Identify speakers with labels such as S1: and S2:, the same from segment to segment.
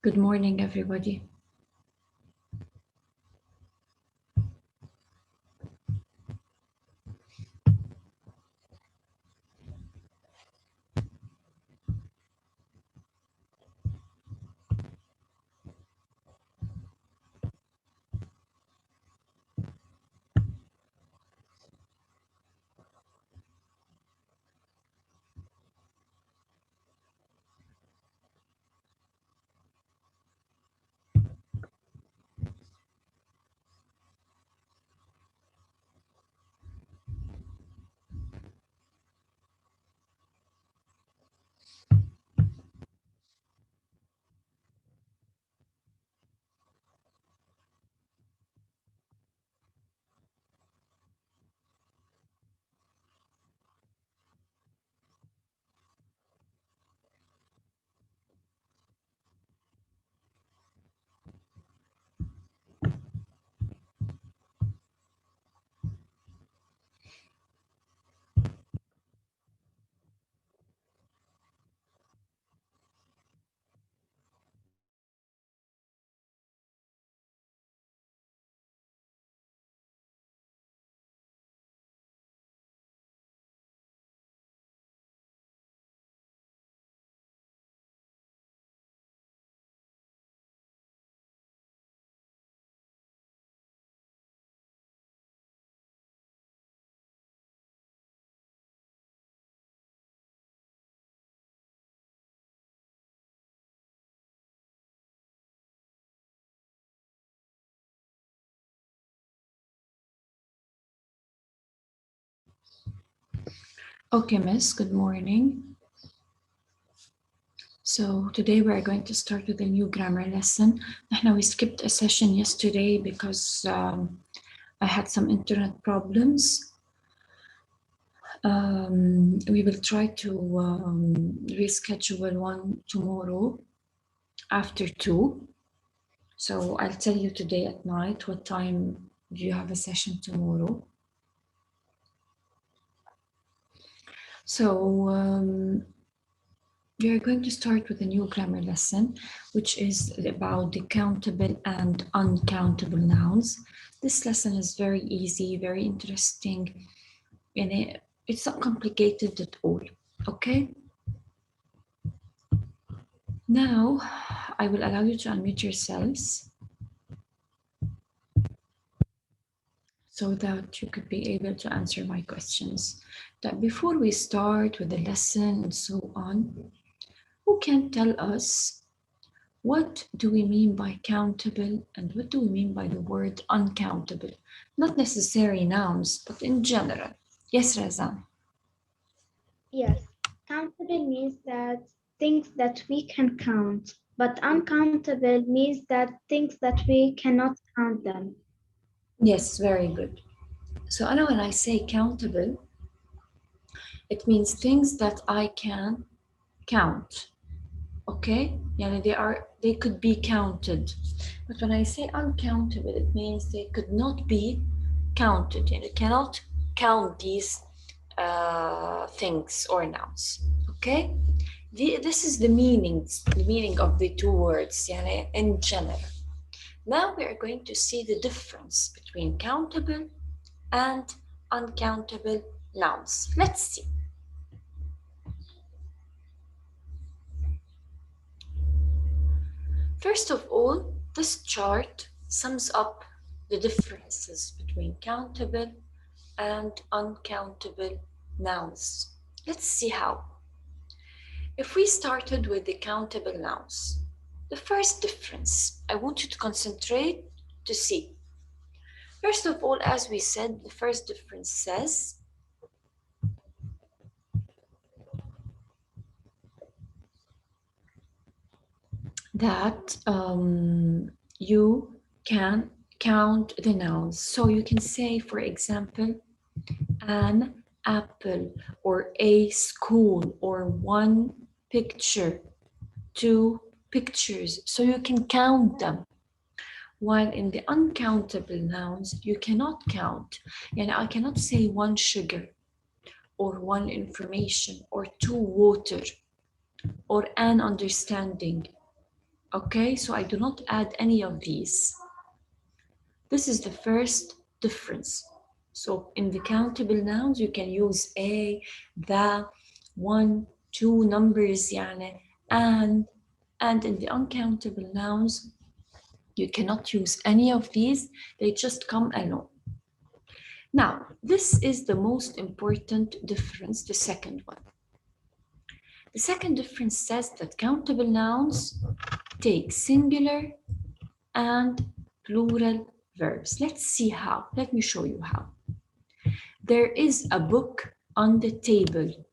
S1: Good morning, everybody. Okay, Miss, good morning. So today we're going to start with a new grammar lesson. We skipped a session yesterday because I had some internet problems. We will try to reschedule one tomorrow after 2. So I'll tell you today at night what time do you have a session tomorrow. So we are going to start with a new grammar lesson, which is about the countable and uncountable nouns. This lesson is very easy, very interesting, and it's not complicated at all, okay? Now, I will allow you to unmute yourselves so that you could be able to answer my questions. That before we start with the lesson and so on, who can tell us what do we mean by countable and what do we mean by the word uncountable? Not necessarily nouns, but in general. Yes, Razan.
S2: Yes, countable means that things that we can count, but uncountable means that things that we cannot count them.
S1: Yes, very good. So Anna, when I say countable, it means things that I can count. Okay? They could be counted. But when I say uncountable, it means they could not be counted. And you cannot count these things or nouns. Okay? This is the meaning of the two words in general. Now we are going to see the difference between countable and uncountable nouns. Let's see. First of all, this chart sums up the differences between countable and uncountable nouns. Let's see how. If we started with the countable nouns, the first difference I want you to concentrate to see. First of all, as we said, the first difference says that you can count the nouns. So you can say, for example, an apple, or a school, or one picture, two pictures. So you can count them. While in the uncountable nouns, you cannot count. And I cannot say one sugar, or one information, or two water, or an understanding. Okay, so I do not add any of these. This is the first difference. So in the countable nouns, you can use a, the, one, two numbers, يعني, and in the uncountable nouns, you cannot use any of these. They just come alone. Now, this is the most important difference, the second one. The second difference says that countable nouns take singular and plural verbs. Let's see how. Let me show you how. There is a book on the table.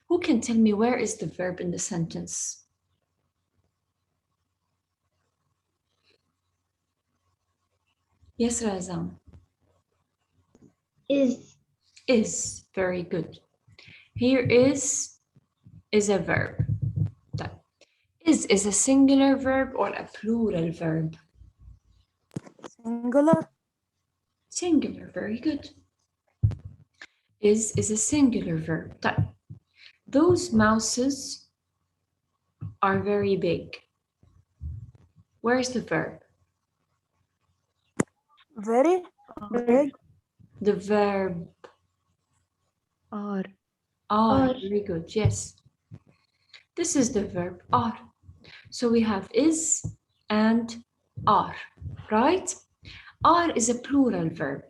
S1: Who can tell me where is the verb in the sentence? Yes, Razan.
S2: Is.
S1: Is. Very good. Here is a verb. Is a singular verb or a plural verb?
S3: Singular.
S1: Singular. Very good. Is a singular verb. Those mouses are very big. Where's the verb?
S3: Very big.
S1: The verb
S3: Are.
S1: are.
S2: Are.
S1: Very good. Yes. This is the verb are. So we have is and are, right? Are is a plural verb.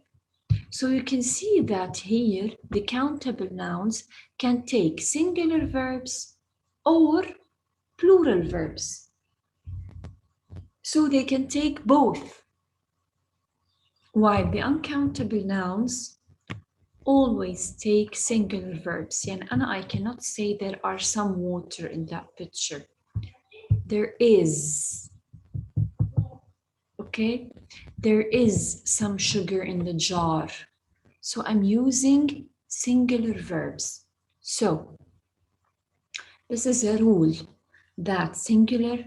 S1: So you can see that here the countable nouns can take singular verbs or plural verbs. So they can take both. While the uncountable nouns always take singular verbs. يعني I cannot say there are some water in that picture. There is. Okay? There is some sugar in the jar. So I'm using singular verbs. So this is a rule that singular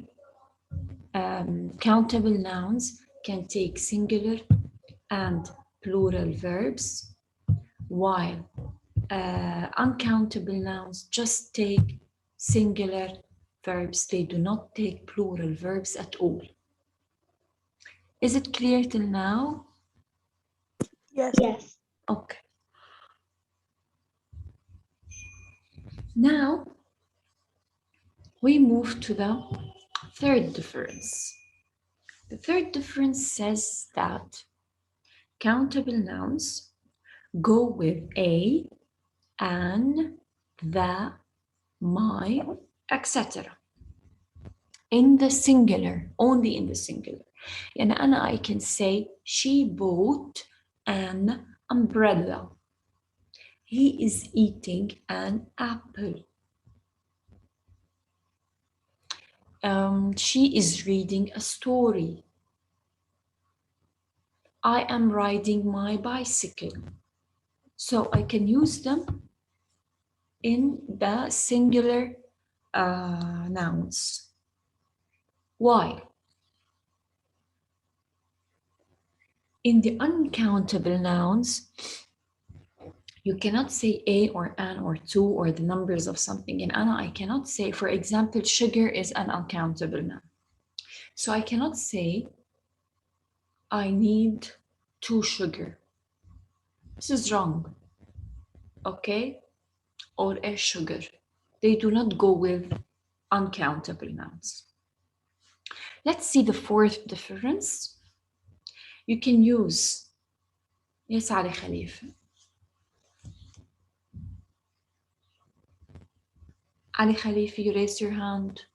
S1: countable nouns can take singular and plural verbs, while uncountable nouns just take singular verbs. They do not take plural verbs at all. Is it clear till now?
S3: Yes.
S2: Yes.
S1: Okay. Now we move to the third difference. The third difference says that countable nouns go with a, an, the, my, etc. In the singular, only in the singular. يعني I can say she bought an umbrella. He is eating an apple. She is reading a story. I am riding my bicycle. So I can use them in the singular nouns. Why? In the uncountable nouns, you cannot say a or an or two or the numbers of something. In Anna, I cannot say, for example, sugar is an uncountable noun. So I cannot say, I need 2 sugar. This is wrong. Okay? Or a sugar. They do not go with uncountable nouns. Let's see the fourth difference. You can use, yes, Ali Khalifa. Ali Khalifa, you raised your hand.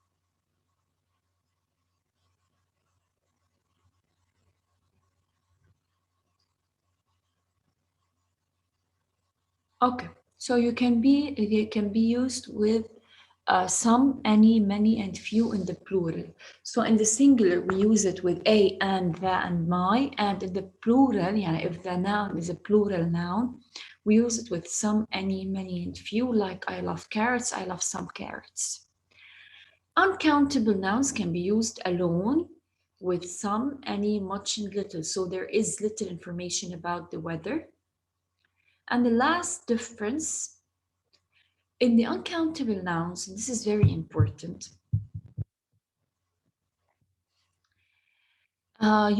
S1: Okay, so it can be used with some, any, many, and few in the plural. So in the singular, we use it with a, and, the, and my, and in the plural, yeah, if the noun is a plural noun, we use it with some, any, many, and few, like I love carrots, I love some carrots. Uncountable nouns can be used alone with some, any, much, and little. So there is little information about the weather. And the last difference in the uncountable nouns, this is very important.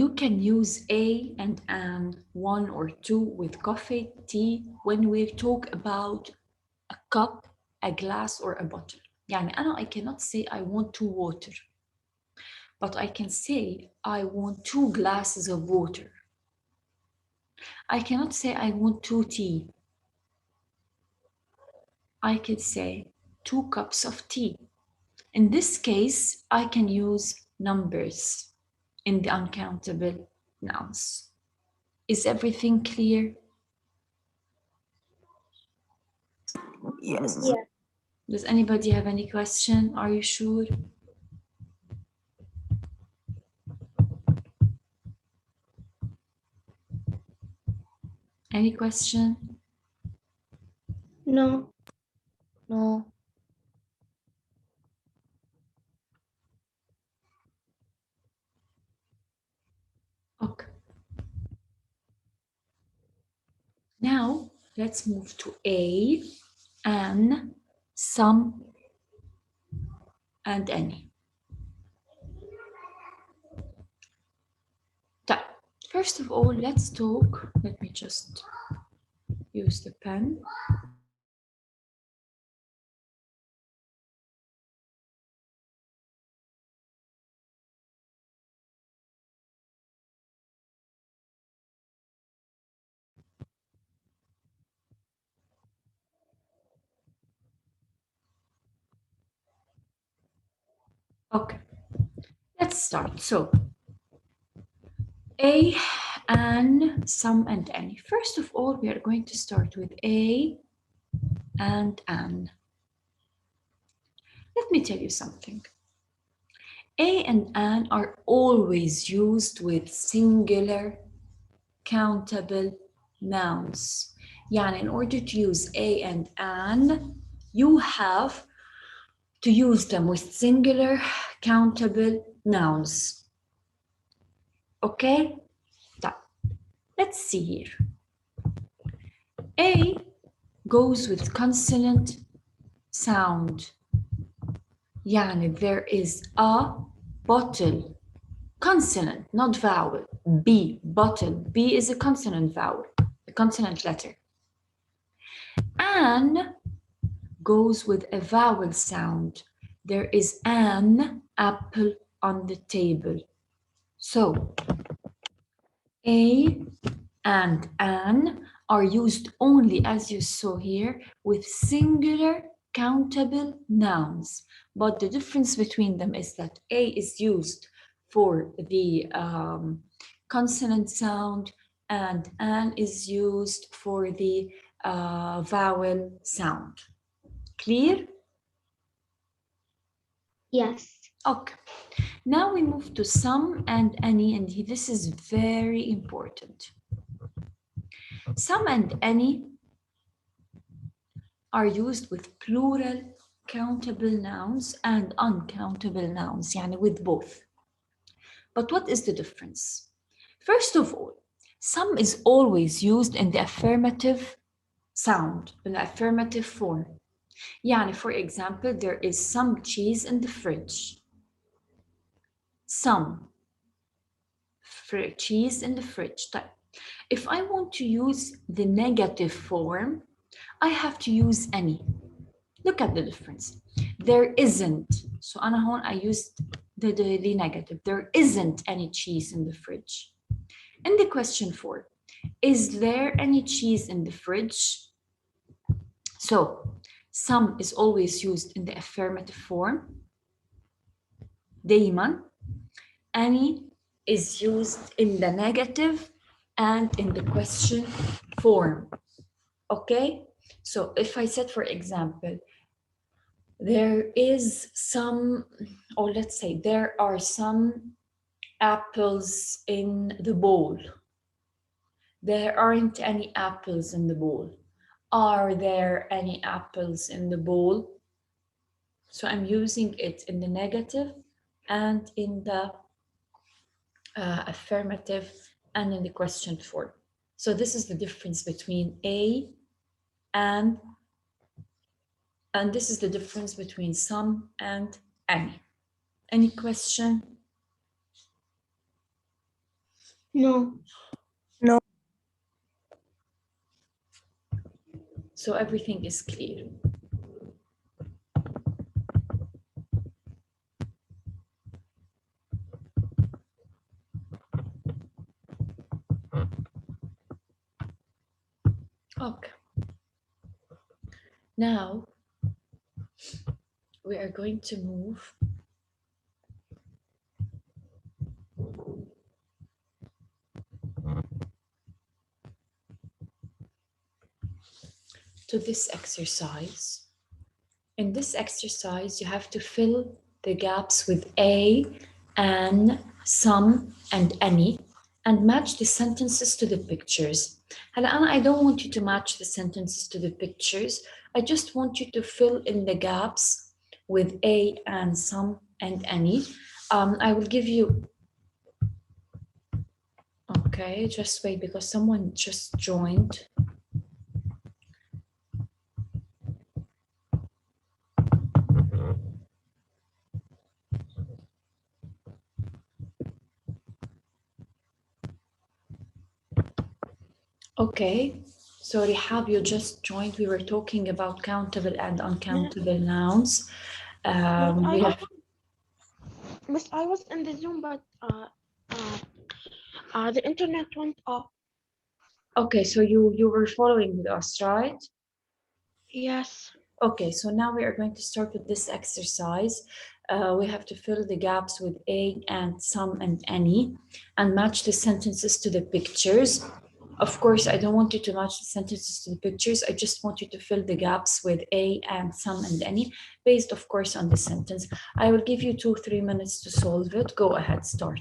S1: You can use a and an, one or two with coffee, tea, when we talk about a cup, a glass, or a bottle. يعني I cannot say I want two water, but I can say I want 2 glasses of water. I cannot say I want 2 tea. I can say 2 cups of tea. In this case, I can use numbers in the uncountable nouns. Is everything clear?
S3: Yes.
S2: Yes.
S1: Does anybody have any question? Are you sure? Any question?
S2: No.
S3: No.
S1: Okay. Now let's move to a, an, some, and any. First of all, let's talk. Let me just use the pen. Okay, let's start. So, a, an, some, and any. First of all, we are going to start with a and an. Let me tell you something. A and an are always used with singular countable nouns. يعني in order to use a and an, you have to use them with singular countable nouns. Okay? Let's see here. A goes with consonant sound. يعني there is a bottle. Consonant, not vowel. B, bottle. B is a consonant vowel, a consonant letter. An goes with a vowel sound. There is an apple on the table. So, a and an are used only, as you saw here, with singular countable nouns. But the difference between them is that a is used for the consonant sound and an is used for the vowel sound. Clear?
S2: Yes.
S1: Okay. Now we move to some and any, and this is very important. Some and any are used with plural countable nouns and uncountable nouns, يعني with both. But what is the difference? First of all, some is always used in the affirmative sound, in the affirmative form. يعني for example, there is some cheese in the fridge. Some cheese in the fridge. If I want to use the negative form, I have to use any. Look at the difference. There isn't. So أنا هون I used the negative. There isn't any cheese in the fridge. In the question 4, is there any cheese in the fridge? So some is always used in the affirmative form. دايما. Any is used in the negative and in the question form. Okay? So if I said, for example, there is some, or let's say there are some apples in the bowl. There aren't any apples in the bowl. Are there any apples in the bowl? So I'm using it in the negative and in the affirmative and in the question form. So this is the difference between a and this is the difference between some and any. Any question?
S2: No.
S3: No.
S1: So everything is clear. Okay. Now we are going to move to this exercise. In this exercise, you have to fill the gaps with a, an, some, and any, and match the sentences to the pictures. هلا I don't want you to match the sentences to the pictures. I just want you to fill in the gaps with a, and, some, and any. I will give you. Okay, just wait because someone just joined. Okay, so Rihab, you just joined. We were talking about countable and uncountable nouns. We have.
S4: Miss, I was in the Zoom, but the internet went off.
S1: Okay, so you were following with us, right?
S4: Yes.
S1: Okay, so now we are going to start with this exercise. We have to fill the gaps with a, and, some, and any, and match the sentences to the pictures. Of course, I don't want you to match the sentences to the pictures. I just want you to fill the gaps with a, and, some, and any, based, of course, on the sentence. I will give you 2-3 minutes to solve it. Go ahead, start.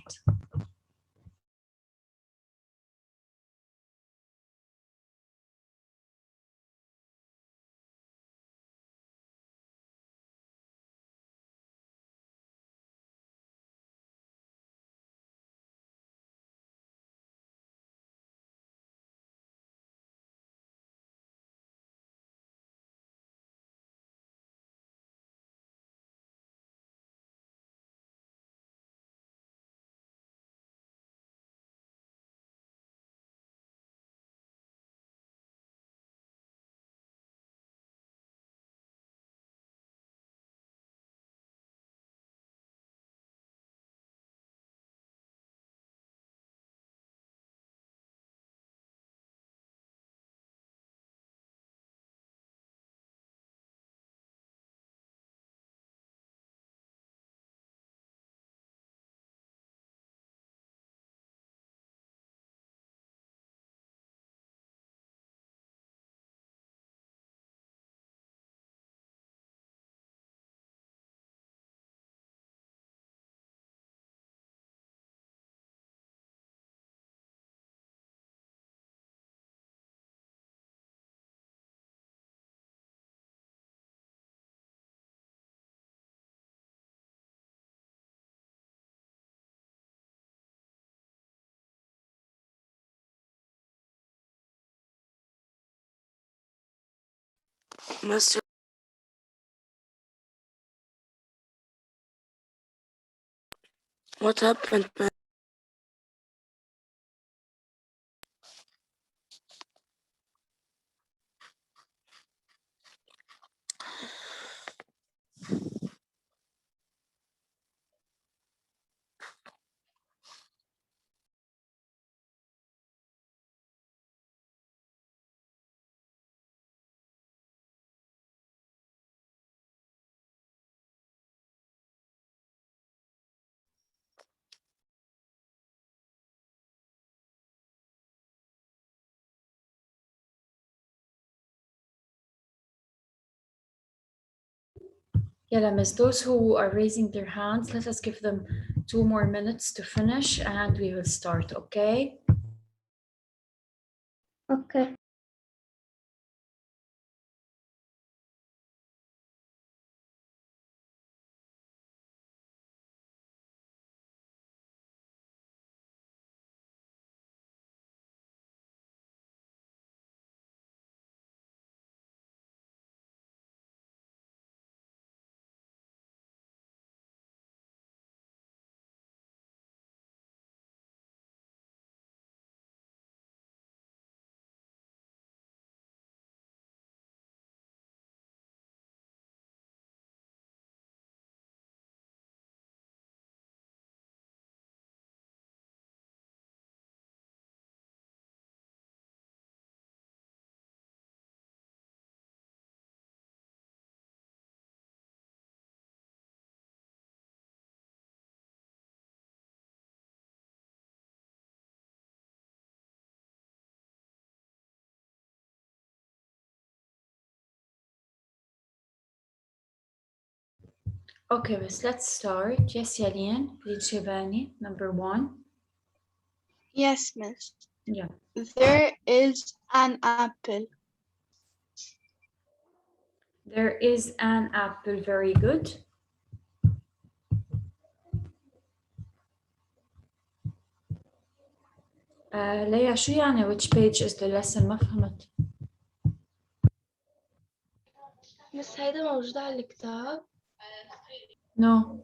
S3: Mr. What happened, man?
S1: Yeah, miss, those who are raising their hands, let us give them 2 more minutes to finish and we will start, okay?
S2: Okay.
S1: Okay, let's start. Yes, Yalin, please Shivani, number 1.
S4: Yes, miss.
S1: Yeah.
S4: There is an apple.
S1: There is an apple. Very good. ليا شو يعني which page is the lesson؟ ما فهمت.
S4: مس هيدا موجود على الكتاب.
S1: No.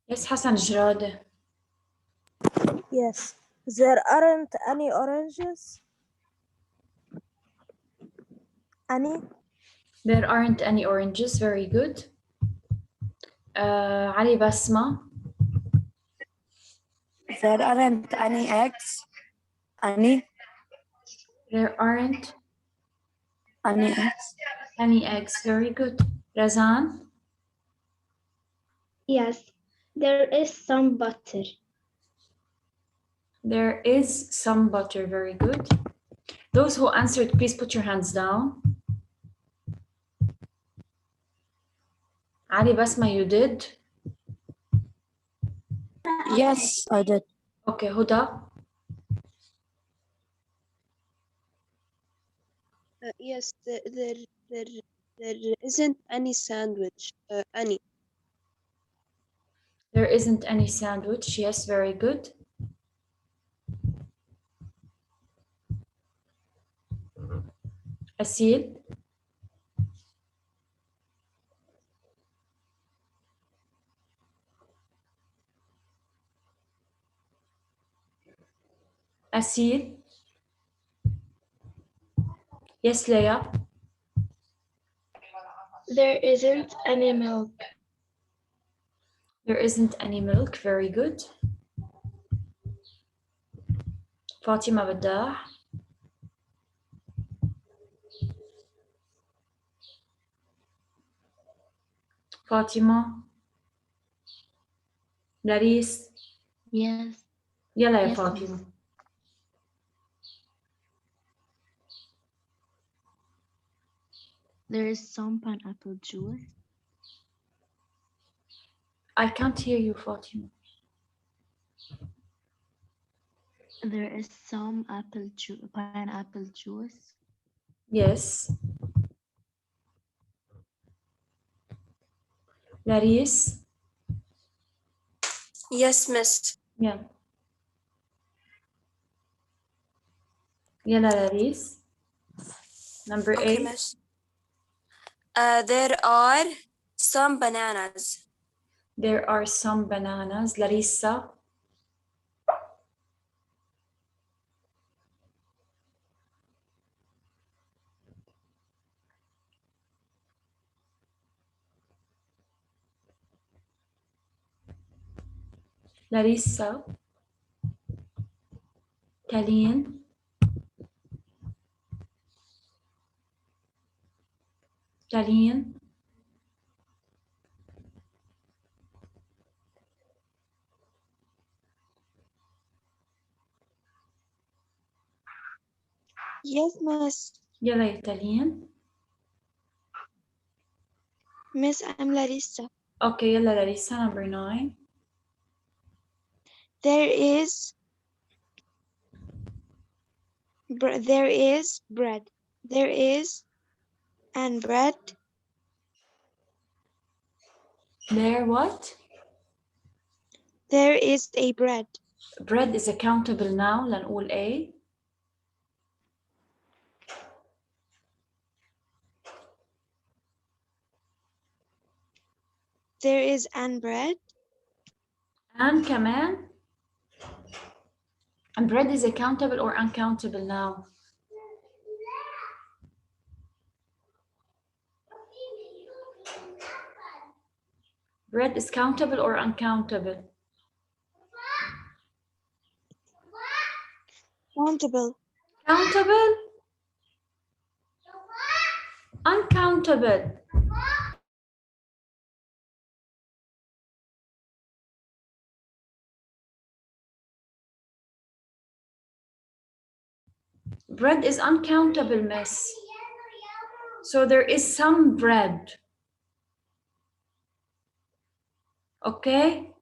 S1: Yes, حسن جرادة.
S3: Yes. There aren't any oranges. Any?
S1: There aren't any oranges. Very good. علي بسمة.
S3: There aren't any eggs. Any?
S1: There aren't
S3: Any eggs?
S1: any eggs. Very good. Razan.
S2: Yes, there is some butter.
S1: There is some butter. Very good. Those who answered, please put your hands down. Ali Basma, you did?
S3: Yes, I did.
S1: Okay, Huda.
S5: Yes, there isn't any sandwich. Any.
S1: There isn't any sandwich. Yes, very good. Asil. Asil. Yes, Leia.
S4: There isn't any milk.
S1: There isn't any milk. Very good. Fatima Badah. Fatima. Laris.
S6: Yes.
S1: يلا يا
S6: Yes,
S1: فاطمة.
S6: miss. There is some pineapple juice.
S1: I can't hear you, Fatima.
S6: There is some pineapple juice.
S1: Yes. Laris.
S3: Yes, miss.
S1: Yeah. يلا لاريس. Number
S3: Okay,
S1: 8.
S3: miss. There are some bananas.
S1: There are some bananas. Larissa. Larissa. Taline. Taline.
S5: Yes, miss.
S1: يلا يا تالين.
S5: Miss, I'm Larissa.
S1: Okay, يلا لاريسا. Number 9.
S5: There is bread. There is and bread.
S1: There what?
S5: There is a bread.
S1: Bread is a countable noun. لنقول A.
S5: There is and bread.
S1: And كمان. And bread is a countable or uncountable noun? Bread is countable or uncountable?
S5: Countable.
S1: Countable? Uncountable. Bread is uncountable, miss. So there is some bread. Okay?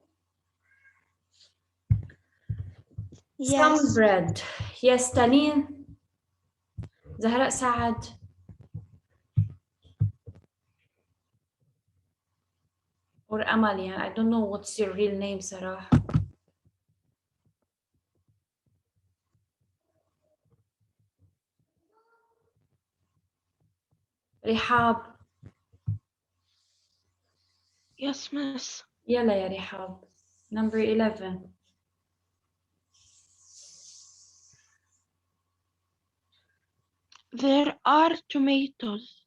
S1: Some
S5: Yes.
S1: bread. Yes, Tanin. زهراء سعد. Or Amalia. I don't know what's your real name, Sarah. رحاب.
S4: Yes, miss.
S1: يلا يا رحاب. Number 11.
S4: There are tomatoes.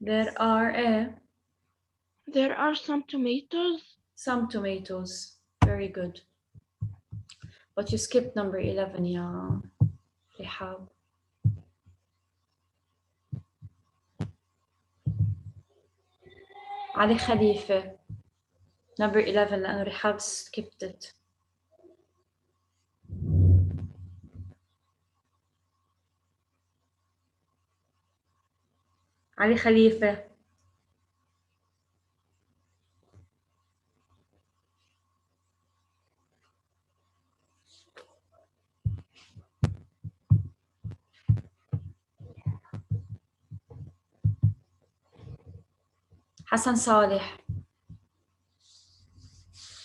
S1: There are
S4: There are some tomatoes.
S1: some tomatoes. Very good. But you skipped number 11, يا رحاب. علي خليفة. Number 11 لأنه رحاب skipped it. علي خليفة. حسن صالح.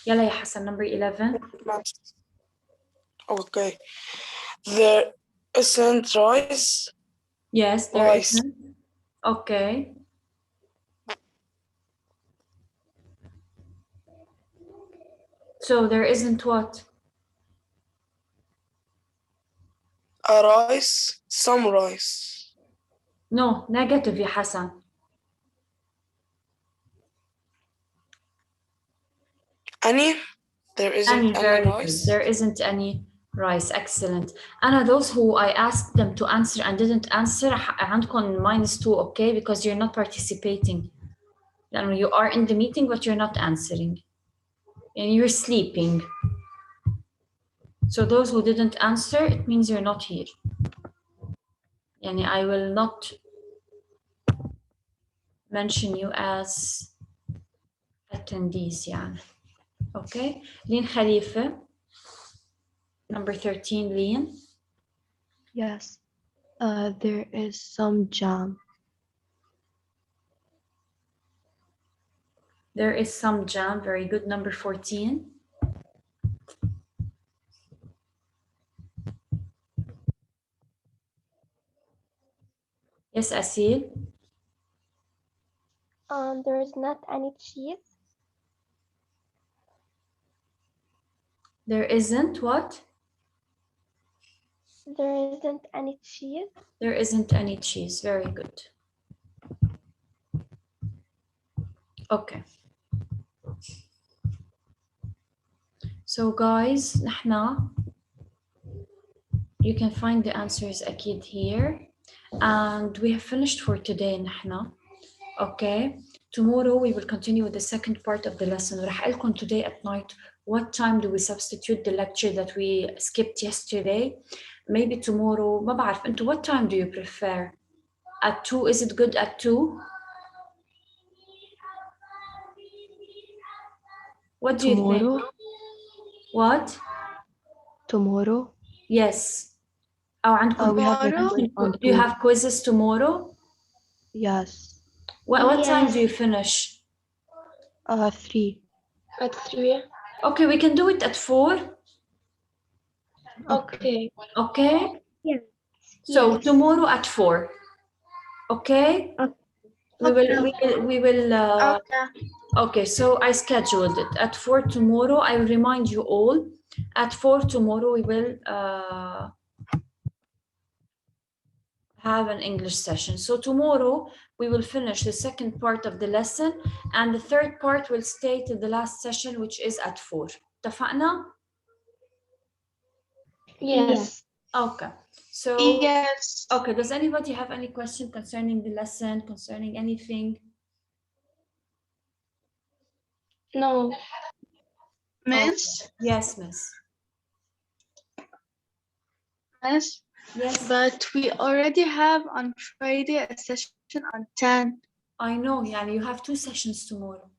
S1: يلا يا حسن number 11.
S7: Okay. There isn't rice.
S1: Yes, there
S7: Rice.
S1: isn't. Okay. So there isn't what?
S7: A rice. Some rice.
S1: No, negative يا حسن.
S7: Any? There isn't
S1: Very
S7: any
S1: good.
S7: rice.
S1: There isn't any rice. Excellent. Anna, those who I asked them to answer and didn't answer, عندكم -2, okay? Because you're not participating. You are in the meeting, but you're not answering. And you're sleeping. So those who didn't answer, it means you're not here. I will not mention you as attendees. Okay. Lynn Khalifa. Number 13, Lynn.
S6: Yes. There is some jam.
S1: There is some jam. Very good. Number 14. Yes, Asil.
S8: There is not any cheese.
S1: There isn't what?
S8: There isn't any cheese.
S1: There isn't any cheese. Very good. Okay. So guys, نحنا you can find the answers أكيد here. And we have finished for today نحنا. Okay. Tomorrow we will continue with the second part of the lesson. ورح أقولكم today at night what time do we substitute the lecture that we skipped yesterday. Maybe tomorrow ما بعرف أنتوا what time do you prefer? At 2, is it good at 2? What do you think?
S6: Tomorrow?
S1: What?
S6: Tomorrow?
S1: Yes. أو عندكم
S6: We have a
S4: Tomorrow?
S6: quiz on
S1: do you
S6: two.
S1: have quizzes tomorrow?
S6: Yes.
S1: What time do you
S2: Yes.
S1: finish?
S6: 3.
S4: At 3.
S1: Okay, we can do it at 4.
S4: Okay.
S1: Okay.
S2: Yes.
S1: So
S2: Yes.
S1: tomorrow at 4. Okay.
S2: Okay.
S1: We will.
S2: Okay.
S1: Okay. So I scheduled it at 4 tomorrow. I will remind you all. At 4 tomorrow we will have an English session. So tomorrow we will finish the second part of the lesson, and the third part will stay to the last session, which is at 4. اتفقنا?
S4: Yes.
S1: Okay. So
S4: Yes.
S1: okay, does anybody have any question concerning the lesson, concerning anything?
S4: No.
S1: Miss? Yes, miss.
S9: Miss,
S1: Yes,
S4: But we already have on Friday a session on 10.
S1: I know. يعني you have 2 sessions tomorrow.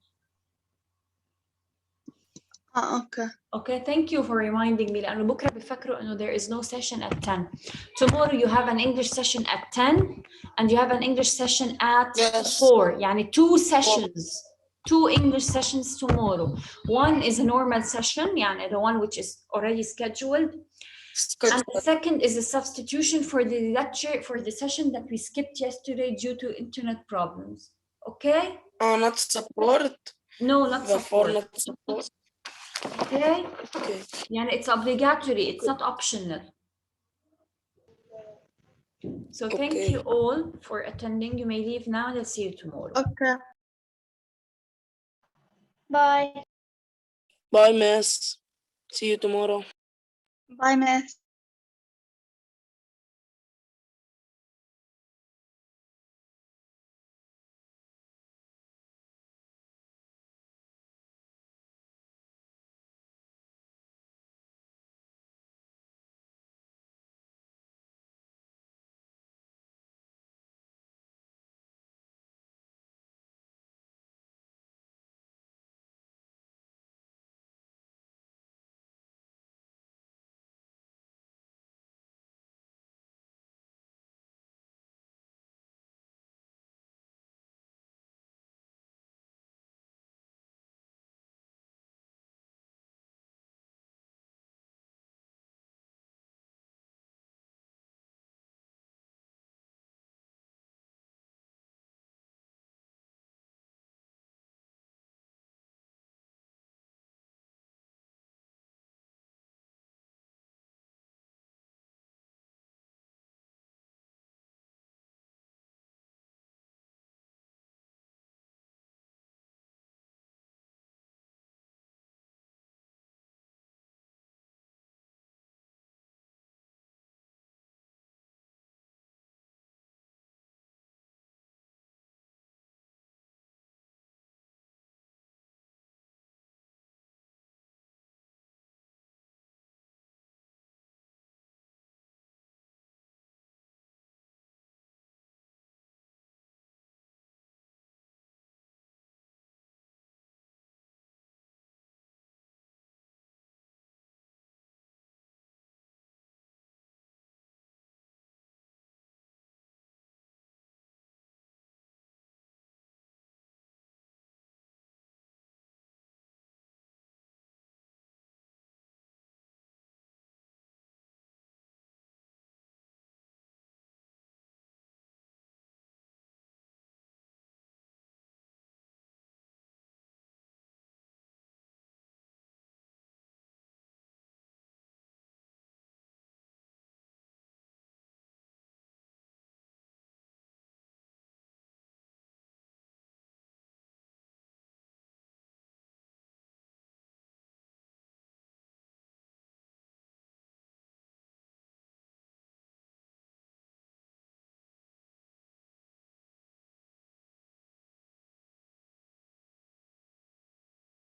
S4: Okay.
S1: Okay, thank you for reminding me. لأنه بكرة بفكروا إنه there is no session at 10. Tomorrow you have an English session at 10 and you have an English session at
S7: Yes.
S1: 4. يعني 2 sessions. 2 English sessions tomorrow. One is a normal session, يعني the one which is already scheduled. And the second is a substitution for the lecture, for the session that we skipped yesterday due to internet problems. Okay?
S7: Not support.
S1: No, not
S7: The
S1: support.
S7: not support.
S1: Okay?
S7: Okay.
S1: يعني it's obligatory, it's not optional. So thank
S7: Okay.
S1: you all for attending. You may leave now. Let's see you tomorrow.
S4: Okay.
S8: Bye.
S7: Bye, miss. See you tomorrow.
S4: Bye, miss.